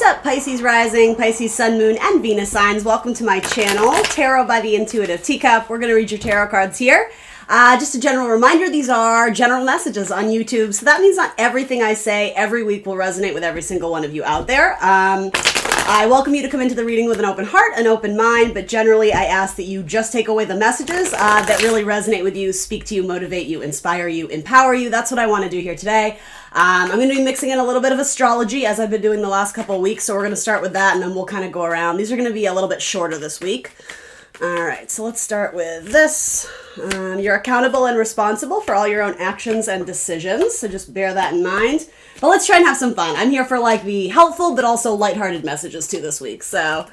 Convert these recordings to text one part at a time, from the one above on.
up, Pisces rising, Pisces sun, moon, and Venus signs? Welcome to my channel, Tarot by the Intuitive Teacup. We're going to read your tarot cards here. Just a general reminder, these are general messages on YouTube, so that means not everything I say every week will resonate with every single one of you out there. I welcome you to come into the reading with an open heart, an open mind, but generally I ask that you just take away the messages that really resonate with you, speak to you, motivate you, inspire you, empower you. That's what I want to do here today. I'm going to be mixing in a little bit of astrology as I've been doing the last couple of weeks, so we're going to start with that and then we'll kind of go around. These are going to be a little bit shorter this week. All right, so let's start with this. You're accountable and responsible for all your own actions and decisions, so just bear that in mind. But let's try and have some fun. I'm here for like the helpful but also lighthearted messages too this week. So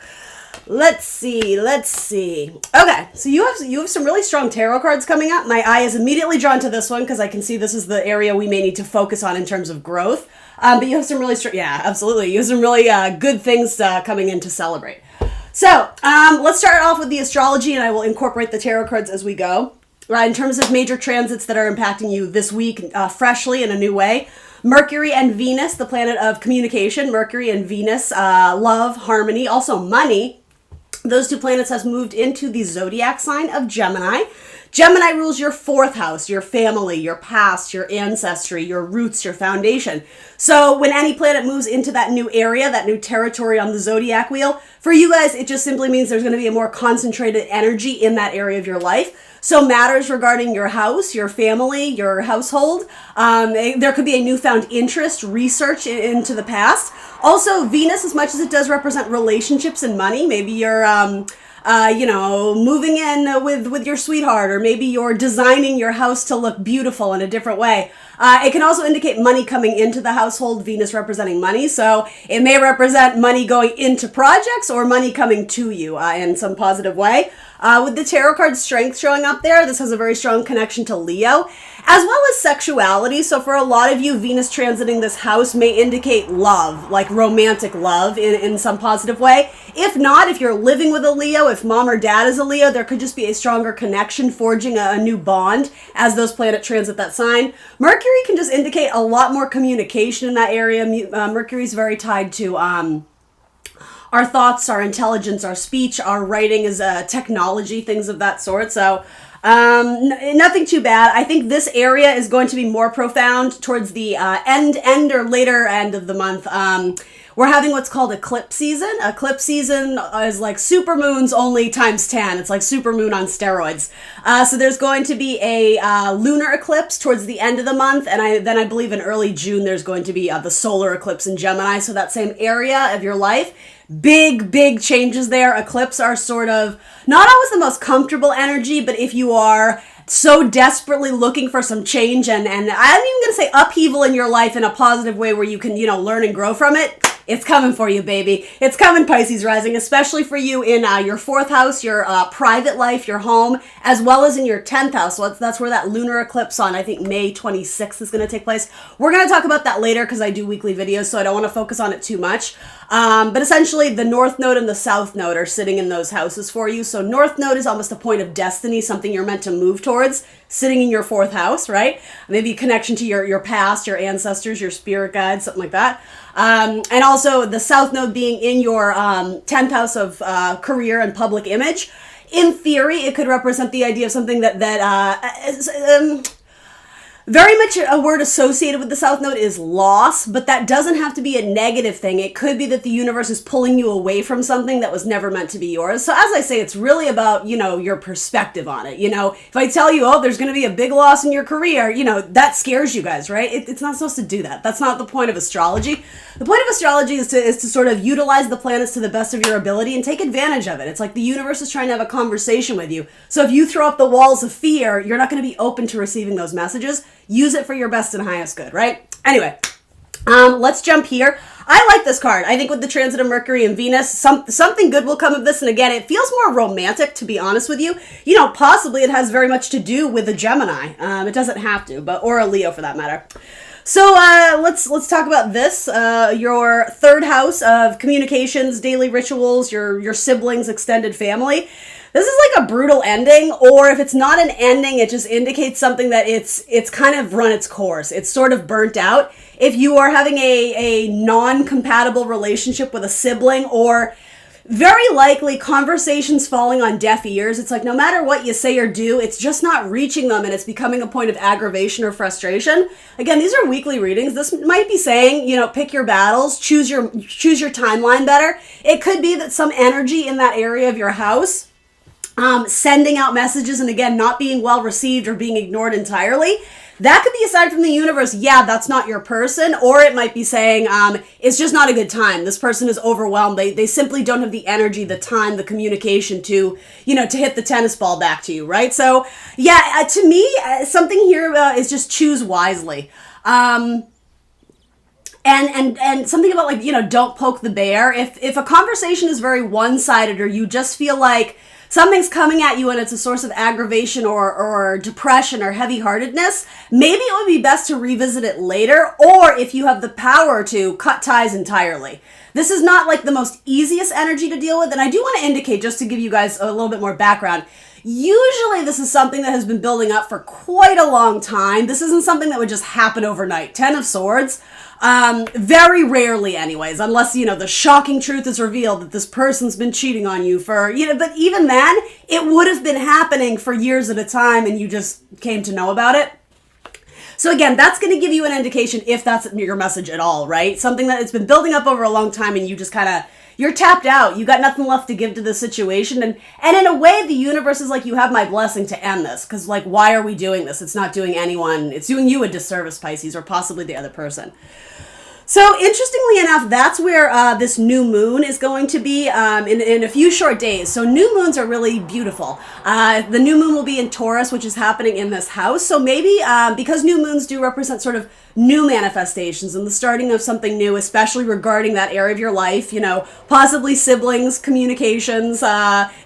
let's see. Okay, so you have some really strong tarot cards coming up. My eye is immediately drawn to this one because I can see this is the area we may need to focus on in terms of growth. But you have some really strong, yeah, absolutely. You have some really good things coming in to celebrate. So let's start off with the astrology, and I will incorporate the tarot cards as we go. In terms of major transits that are impacting you this week freshly in a new way, Mercury and Venus, the planet of communication, Mercury and Venus, love, harmony, also money. Those two planets have moved into the zodiac sign of Gemini. Gemini rules your fourth house, your family, your past, your ancestry, your roots, your foundation. So when any planet moves into that new area, that new territory on the zodiac wheel, for you guys, it just simply means there's going to be a more concentrated energy in that area of your life. So matters regarding your house, your family, your household, there could be a newfound interest, research into the past. Also, Venus, as much as it does represent relationships and money, maybe you're moving in with your sweetheart, or maybe you're designing your house to look beautiful in a different way. It can also indicate money coming into the household, Venus representing money. So it may represent money going into projects or money coming to you in some positive way. With the tarot card strength showing up there, this has a very strong connection to Leo, as well as sexuality. So for a lot of you, Venus transiting this house may indicate love, like romantic love in some positive way. If not, if you're living with a Leo, if mom or dad is a Leo, there could just be a stronger connection, forging a new bond as those planets transit that sign. Mercury can just indicate a lot more communication in that area. Mercury is very tied to our thoughts, our intelligence, our speech, our writing is technology, things of that sort. So nothing too bad. I think this area is going to be more profound towards the end or later end of the month. We're having what's called eclipse season. Eclipse season is like supermoons only times 10. It's like supermoon on steroids. So there's going to be a lunar eclipse towards the end of the month, and then I believe in early June there's going to be the solar eclipse in Gemini. So that same area of your life, big changes there. Eclipse are sort of not always the most comfortable energy, but if you are so desperately looking for some change and I'm even going to say upheaval in your life in a positive way where you can, learn and grow from it, it's coming for you, baby. It's coming, Pisces rising, especially for you in your fourth house, your private life, your home, as well as in your 10th house. So that's where that lunar eclipse on, I think, May 26th is going to take place. We're going to talk about that later because I do weekly videos, so I don't want to focus on it too much. But essentially, the North Node and the South Node are sitting in those houses for you. So North Node is almost a point of destiny, something you're meant to move towards, sitting in your fourth house, right? Maybe a connection to your past, your ancestors, your spirit guides, something like that. And also the South Node being in your 10th house of career and public image. In theory, it could represent the idea of something that is very much a word associated with the South Node is loss, but that doesn't have to be a negative thing. It could be that the universe is pulling you away from something that was never meant to be yours. So as I say, it's really about, your perspective on it. If I tell you, there's going to be a big loss in your career, that scares you guys, right? It's not supposed to do that. That's not the point of astrology. The point of astrology is to sort of utilize the planets to the best of your ability and take advantage of it. It's like the universe is trying to have a conversation with you. So if you throw up the walls of fear, you're not going to be open to receiving those messages. Use it for your best and highest good, right? Anyway, let's jump here. I like this card. I think with the transit of Mercury and Venus, something good will come of this. And again, it feels more romantic, to be honest with you. Possibly it has very much to do with a Gemini. It doesn't have to, or a Leo for that matter. So let's talk about this. Your third house of communications, daily rituals, your siblings, extended family. This is like a brutal ending, or if it's not an ending, it just indicates something that it's kind of run its course. It's sort of burnt out. If you are having a non-compatible relationship with a sibling, or very likely conversations falling on deaf ears, it's like no matter what you say or do, it's just not reaching them and it's becoming a point of aggravation or frustration. Again, these are weekly readings. This might be saying, pick your battles, choose your timeline better. It could be that some energy in that area of your house, sending out messages and again, not being well received or being ignored entirely. That could be a sign from the universe, yeah, that's not your person, or it might be saying, it's just not a good time. This person is overwhelmed. They simply don't have the energy, the time, the communication to hit the tennis ball back to you, right? So, yeah, to me, something here is just choose wisely. And something about don't poke the bear. If a conversation is very one-sided or you just feel like something's coming at you and it's a source of aggravation or depression or heavy-heartedness, maybe it would be best to revisit it later, or if you have the power to cut ties entirely. This is not like the most easiest energy to deal with, and I do want to indicate, just to give you guys a little bit more background, usually this is something that has been building up for quite a long time. This isn't something that would just happen overnight. 10 of Swords. Very rarely anyways, unless, the shocking truth is revealed that this person's been cheating on you for, but even then, it would have been happening for years at a time and you just came to know about it. So again, that's going to give you an indication if that's your message at all, right? Something that it's been building up over a long time and you just kind of, you're tapped out. You got nothing left to give to the situation. And in a way, the universe is like, you have my blessing to end this. Because why are we doing this? It's not doing anyone. It's doing you a disservice, Pisces, or possibly the other person. So interestingly enough, that's where this new moon is going to be in a few short days. So new moons are really beautiful. The new moon will be in Taurus, which is happening in this house. So maybe because new moons do represent sort of new manifestations and the starting of something new, especially regarding that area of your life, possibly siblings, communications,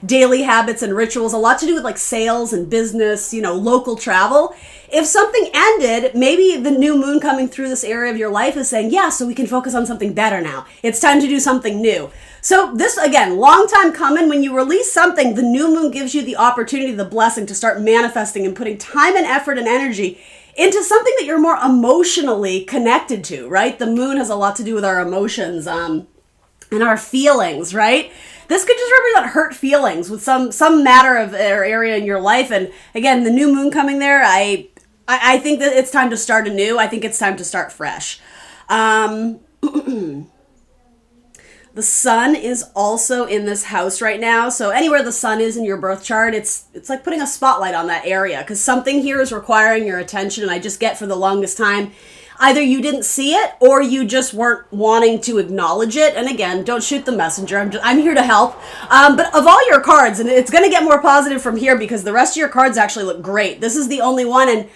daily habits and rituals, a lot to do with like sales and business, local travel. If something ended, maybe the new moon coming through this area of your life is saying, yeah, so we can focus on something better now. It's time to do something new. So this, again, long time coming. When you release something, the new moon gives you the opportunity, the blessing to start manifesting and putting time and effort and energy into something that you're more emotionally connected to, right? The moon has a lot to do with our emotions and our feelings, right? This could just represent hurt feelings with some matter of or area in your life. And again, the new moon coming there, I think that it's time to start anew. I think it's time to start fresh. The sun is also in this house right now. So anywhere the sun is in your birth chart, it's like putting a spotlight on that area because something here is requiring your attention. And I just get for the longest time, either you didn't see it or you just weren't wanting to acknowledge it. And again, don't shoot the messenger. I'm here to help. But of all your cards, and it's going to get more positive from here because the rest of your cards actually look great. This is the only one, and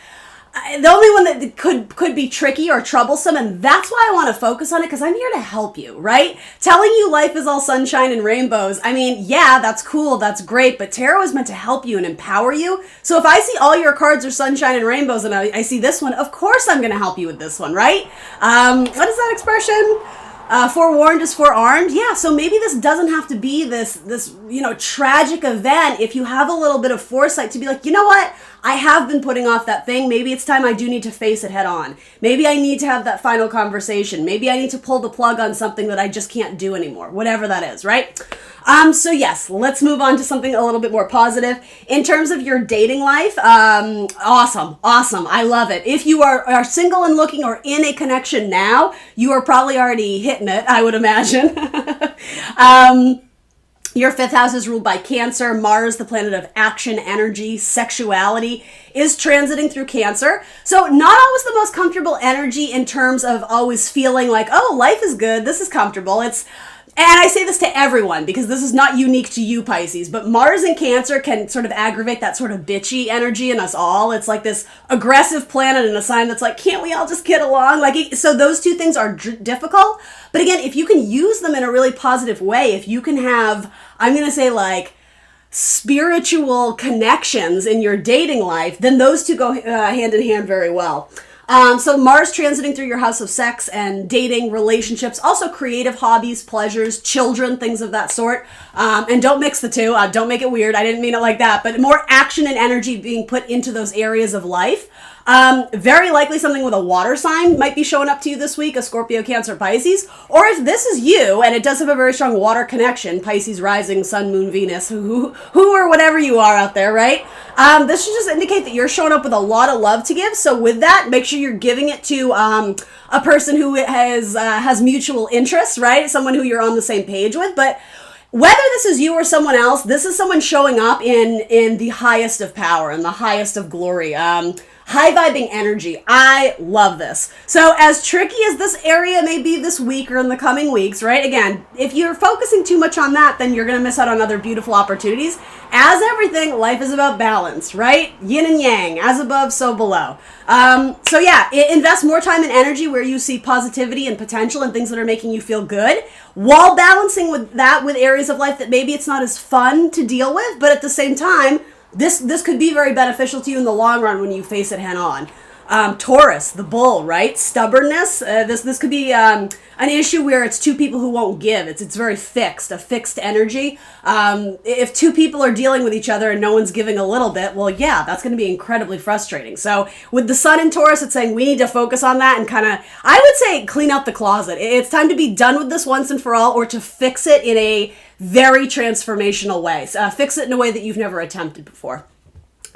the only one that could be tricky or troublesome, and that's why I want to focus on it, because I'm here to help you, right? Telling you life is all sunshine and rainbows, I mean, yeah, that's cool, that's great, but tarot is meant to help you and empower you. So if I see all your cards are sunshine and rainbows and I see this one, of course I'm going to help you with this one, right? What is that expression? Forewarned is forearmed. Yeah, so maybe this doesn't have to be this tragic event if you have a little bit of foresight to be like, you know what? I have been putting off that thing. Maybe it's time I do need to face it head on. Maybe I need to have that final conversation. Maybe I need to pull the plug on something that I just can't do anymore. Whatever that is, right? So yes, let's move on to something a little bit more positive. In terms of your dating life, awesome. I love it. If you are single and looking or in a connection now, you are probably already hitting it, I would imagine. Your fifth house is ruled by Cancer. Mars, the planet of action, energy, sexuality, is transiting through Cancer. So not always the most comfortable energy in terms of always feeling like, oh, life is good, this is comfortable. And I say this to everyone because this is not unique to you, Pisces, but Mars in Cancer can sort of aggravate that sort of bitchy energy in us all. It's like this aggressive planet in a sign that's like, can't we all just get along? So those two things are difficult. But again, if you can use them in a really positive way, if you can have, I'm going to say like spiritual connections in your dating life, then those two go hand in hand very well. So Mars transiting through your house of sex and dating, relationships, also creative hobbies, pleasures, children, things of that sort. And don't mix the two. Don't make it weird. I didn't mean it like that. But more action and energy being put into those areas of life. Very likely something with a water sign might be showing up to you this week, a Scorpio, Cancer, Pisces. Or if this is you, and it does have a very strong water connection, Pisces rising, Sun, Moon, Venus, who or whatever you are out there, right? This should just indicate that you're showing up with a lot of love to give. So with that, make sure you're giving it to a person who has mutual interests, right? Someone who you're on the same page with. But whether this is you or someone else, this is someone showing up in the highest of power and the highest of glory. High vibing energy. I love this. So as tricky as this area may be this week or in the coming weeks, right? Again, if you're focusing too much on that, then you're going to miss out on other beautiful opportunities. As everything, life is about balance, right? Yin and yang, as above, so below. So yeah, invest more time and energy where you see positivity and potential and things that are making you feel good, while balancing with that with areas of life that maybe it's not as fun to deal with, but at the same time, this could be very beneficial to you in the long run when you face it head on. Taurus, the bull, right? Stubbornness. This could be an issue where it's two people who won't give. It's very fixed, a fixed energy. If two people are dealing with each other and no one's giving a little bit, well, yeah, that's going to be incredibly frustrating. So with the sun in Taurus, it's saying we need to focus on that and kind of, I would say, clean out the closet. It's time to be done with this once and for all, or to fix it in a very transformational way. Fix it in a way that you've never attempted before.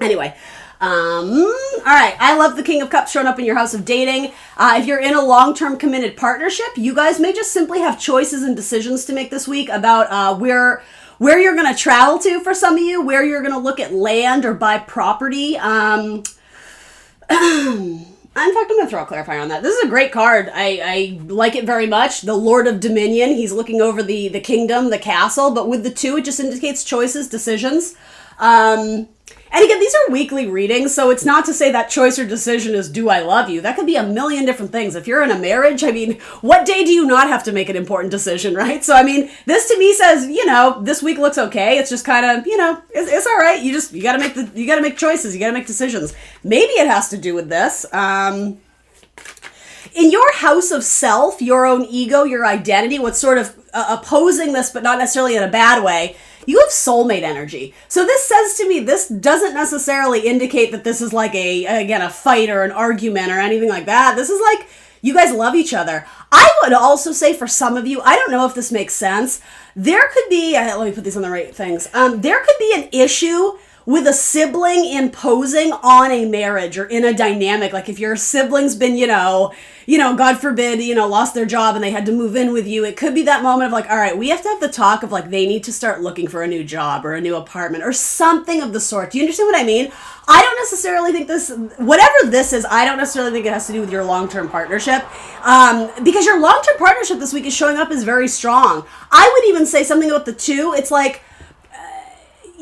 Anyway, all right. I love the King of Cups showing up in your house of dating. If you're in a long-term committed partnership, you guys may just simply have choices and decisions to make this week about where you're going to travel to for some of you, where you're going to look at land or buy property. In fact, I'm going to throw a clarifier on that. This is a great card. I like it very much. The Lord of Dominion. He's looking over the kingdom, the castle. But with the two, it just indicates choices, decisions. And again, these are weekly readings, so it's not to say that choice or decision is do I love you. That could be a million different things. If you're in a marriage, I mean, what day do you not have to make an important decision, right? So, I mean, this to me says, this week looks okay. It's just kind of, it's all right. You gotta make choices. You gotta make decisions. Maybe it has to do with this. In your house of self, your own ego, your identity, what's sort of opposing this, but not necessarily in a bad way, you have soulmate energy. So this says to me, this doesn't necessarily indicate that this is like a fight or an argument or anything like that. This is like, you guys love each other. I would also say for some of you, I don't know if this makes sense, there could be, let me put these on the right things. There could be an issue with a sibling imposing on a marriage or in a dynamic. Like if your sibling's been, God forbid, lost their job and they had to move in with you, it could be that moment of like, all right, we have to have the talk of like, they need to start looking for a new job or a new apartment or something of the sort. Do you understand what I mean? I don't necessarily think whatever this is, I don't necessarily think it has to do with your long-term partnership. Because your long-term partnership this week is showing up as very strong. I would even say something about the two. It's like,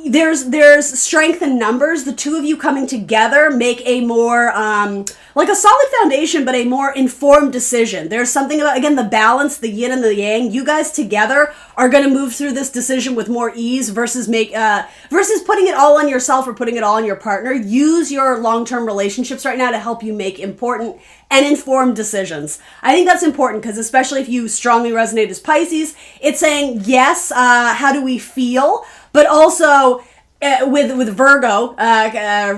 there's strength in numbers. The two of you coming together make a more, like a solid foundation, but a more informed decision. There's something about, again, the balance, the yin and the yang. You guys together are going to move through this decision with more ease versus putting it all on yourself or putting it all on your partner. Use your long-term relationships right now to help you make important and informed decisions. I think that's important because especially if you strongly resonate as Pisces, it's saying, yes, how do we feel? But also with Virgo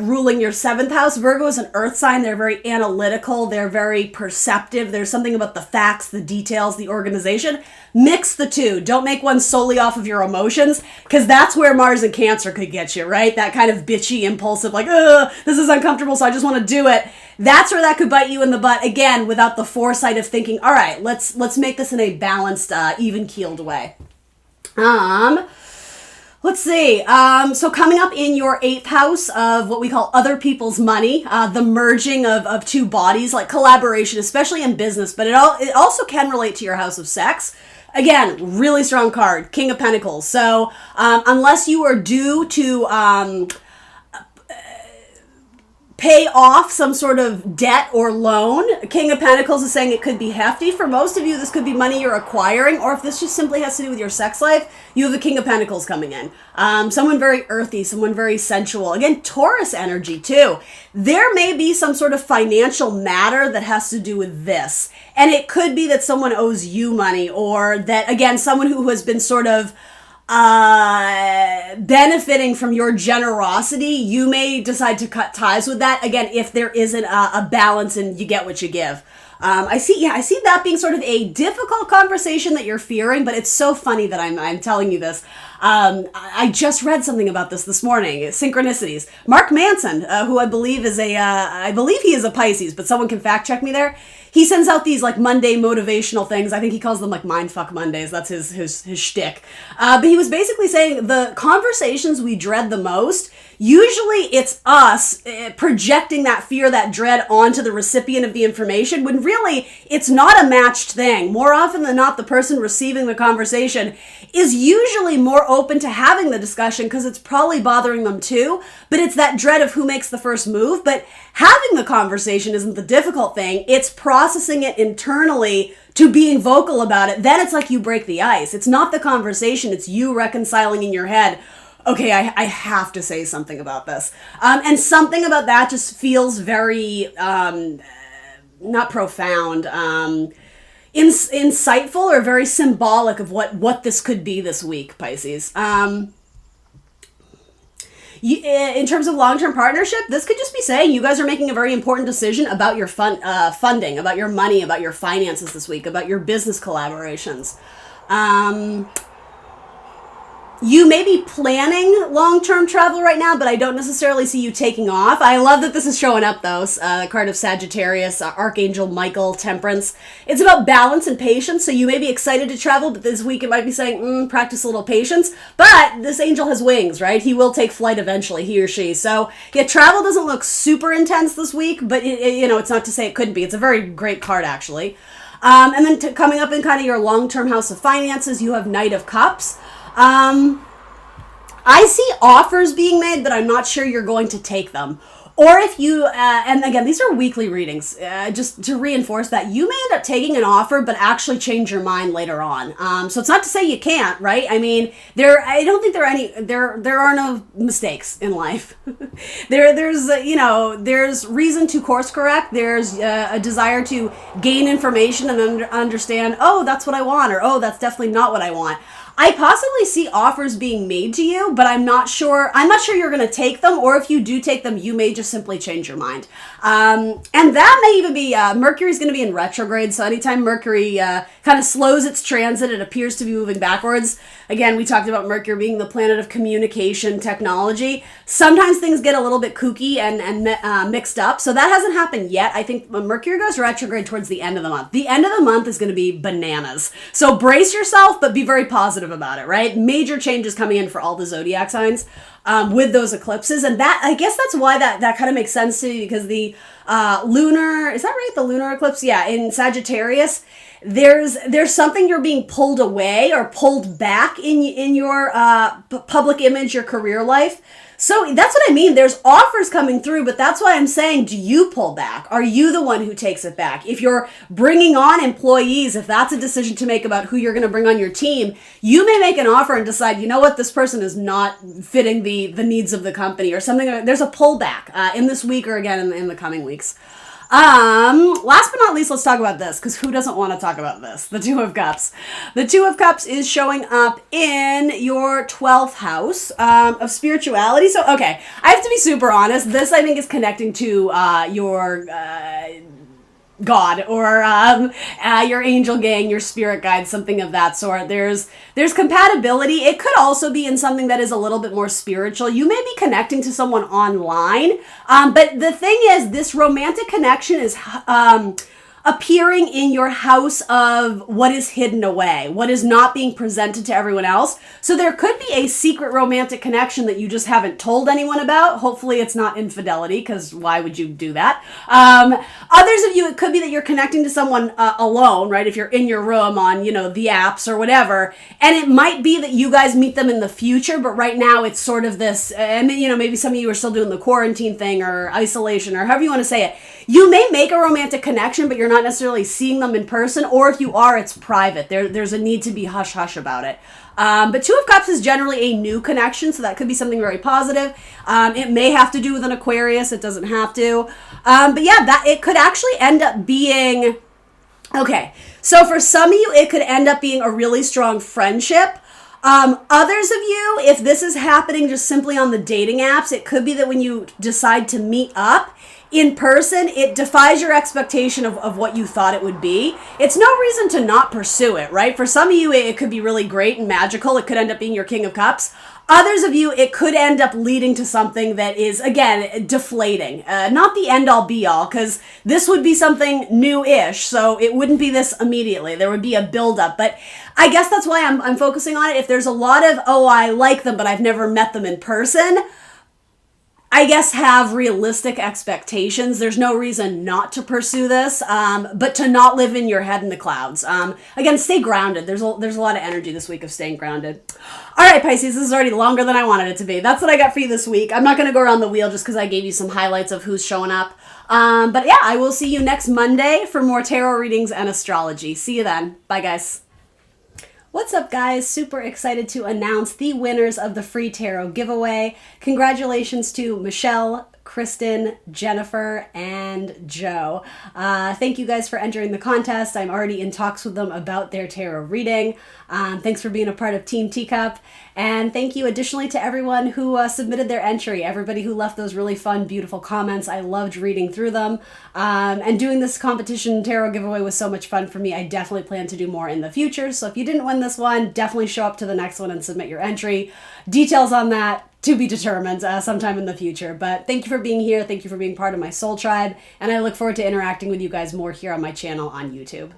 ruling your 7th house, Virgo is an earth sign. They're very analytical. They're very perceptive. There's something about the facts, the details, the organization. Mix the two. Don't make one solely off of your emotions because that's where Mars and Cancer could get you, right? That kind of bitchy, impulsive, like, this is uncomfortable, so I just want to do it. That's where that could bite you in the butt, again, without the foresight of thinking, all right, let's make this in a balanced, even-keeled way. Let's see. So coming up in your 8th house of what we call other people's money, the merging of two bodies, like collaboration, especially in business, but it also can relate to your house of sex. Again, really strong card, King of Pentacles. So unless you are due to pay off some sort of debt or loan. King of Pentacles is saying it could be hefty. For most of you, this could be money you're acquiring, or if this just simply has to do with your sex life, you have the King of Pentacles coming in. Someone very earthy, someone very sensual. Again, Taurus energy too. There may be some sort of financial matter that has to do with this. And it could be that someone owes you money, or that, again, someone who has been sort of benefiting from your generosity, you may decide to cut ties with that. Again, if there isn't a balance and you get what you give. I see that being sort of a difficult conversation that you're fearing, but it's so funny that I'm telling you this. I just read something about this morning. Synchronicities. Mark Manson, who I believe is I believe he is a Pisces, but someone can fact check me there. He sends out these like Monday motivational things. I think he calls them like mindfuck Mondays. That's his shtick. But he was basically saying the conversations we dread the most, usually it's us projecting that fear, that dread onto the recipient of the information, when really it's not a matched thing. More often than not, the person receiving the conversation is usually more open to having the discussion because it's probably bothering them too, but it's that dread of who makes the first move. But having the conversation isn't the difficult thing. It's processing it internally to being vocal about it. Then it's like you break the ice. It's not the conversation. It's you reconciling in your head, okay, I have to say something about this. And something about that just feels very, not profound, insightful or very symbolic of what this could be this week, Pisces. In terms of long-term partnership, this could just be saying you guys are making a very important decision about your funding, about your money, about your finances this week, about your business collaborations. You may be planning long-term travel right now, but I don't necessarily see you taking off. I love that this is showing up, though. The card of Sagittarius, Archangel Michael, Temperance. It's about balance and patience, so you may be excited to travel, but this week it might be saying, practice a little patience. But this angel has wings, right? He will take flight eventually, he or she. So, yeah, travel doesn't look super intense this week, but, it's not to say it couldn't be. It's a very great card, actually. And then coming up in kind of your long-term house of finances, you have Knight of Cups. I see offers being made, but I'm not sure you're going to take them. Or if you, and again, these are weekly readings, just to reinforce that, you may end up taking an offer, but actually change your mind later on. So it's not to say you can't, right? I mean, I don't think there are no mistakes in life. There's reason to course correct. There's a desire to gain information and understand, oh, that's what I want, or oh, that's definitely not what I want. I possibly see offers being made to you, but I'm not sure you're going to take them, or if you do take them, you may just simply change your mind. And that may even be, Mercury's going to be in retrograde, so anytime Mercury kind of slows its transit, it appears to be moving backwards. Again, we talked about Mercury being the planet of communication technology. Sometimes things get a little bit kooky and mixed up, so that hasn't happened yet. I think Mercury goes retrograde towards the end of the month. The end of the month is going to be bananas. So brace yourself, but be very positive about it, right? Major changes coming in for all the zodiac signs with those eclipses. And that, I guess that's why that kind of makes sense to me, because the lunar, is that right? The lunar eclipse? Yeah, in Sagittarius, there's something you're being pulled away or pulled back in your public image, your career life. So that's what I mean. There's offers coming through, but that's why I'm saying, do you pull back? Are you the one who takes it back? If you're bringing on employees, if that's a decision to make about who you're going to bring on your team, you may make an offer and decide, you know what, this person is not fitting the needs of the company or something. There's a pullback in this week or again in the coming weeks. Last but not least, let's talk about this, because who doesn't want to talk about this? The Two of Cups. The Two of Cups is showing up in your 12th house of spirituality. So, okay, I have to be super honest. This, I think, is connecting to your God or your angel gang, your spirit guide, something of that sort. There's compatibility. It could also be in something that is a little bit more spiritual. You may be connecting to someone online, but the thing is, this romantic connection is appearing in your house of what is hidden away, what is not being presented to everyone else. So there could be a secret romantic connection that you just haven't told anyone about. Hopefully it's not infidelity, because why would you do that? Others of you, it could be that you're connecting to someone alone, right? If you're in your room on, the apps or whatever. And it might be that you guys meet them in the future, but right now it's sort of this, and maybe some of you are still doing the quarantine thing or isolation or however you want to say it. You may make a romantic connection, but you're not necessarily seeing them in person, or if you are, it's private. There's a need to be hush-hush about it. But Two of Cups is generally a new connection, so that could be something very positive. It may have to do with an Aquarius. It doesn't have to. But yeah, it could actually end up being... Okay, so for some of you, it could end up being a really strong friendship. Others of you, if this is happening just simply on the dating apps, it could be that when you decide to meet up in person, it defies your expectation of what you thought it would be. It's no reason to not pursue it, right? For some of you, it could be really great and magical. It could end up being your King of Cups. Others of you, it could end up leading to something that is, again, deflating. Not the end-all be-all, because this would be something new-ish, so it wouldn't be this immediately. There would be a build-up, but I guess that's why I'm focusing on it. If there's a lot of, I like them, but I've never met them in person, I guess have realistic expectations. There's no reason not to pursue this, but to not live in your head in the clouds. Again, stay grounded. There's a lot of energy this week of staying grounded. All right, Pisces, this is already longer than I wanted it to be. That's what I got for you this week. I'm not going to go around the wheel just because I gave you some highlights of who's showing up. But yeah, I will see you next Monday for more tarot readings and astrology. See you then. Bye, guys. What's up, guys? Super excited to announce the winners of the free tarot giveaway. Congratulations to Michelle, Kristen, Jennifer, and Joe. Thank you guys for entering the contest. I'm already in talks with them about their tarot reading. Thanks for being a part of Team Teacup. And thank you additionally to everyone who submitted their entry, everybody who left those really fun, beautiful comments. I loved reading through them. And doing this competition tarot giveaway was so much fun for me. I definitely plan to do more in the future. So if you didn't win this one, definitely show up to the next one and submit your entry. Details on that to be determined sometime in the future. But thank you for being here. Thank you for being part of my soul tribe. And I look forward to interacting with you guys more here on my channel on YouTube.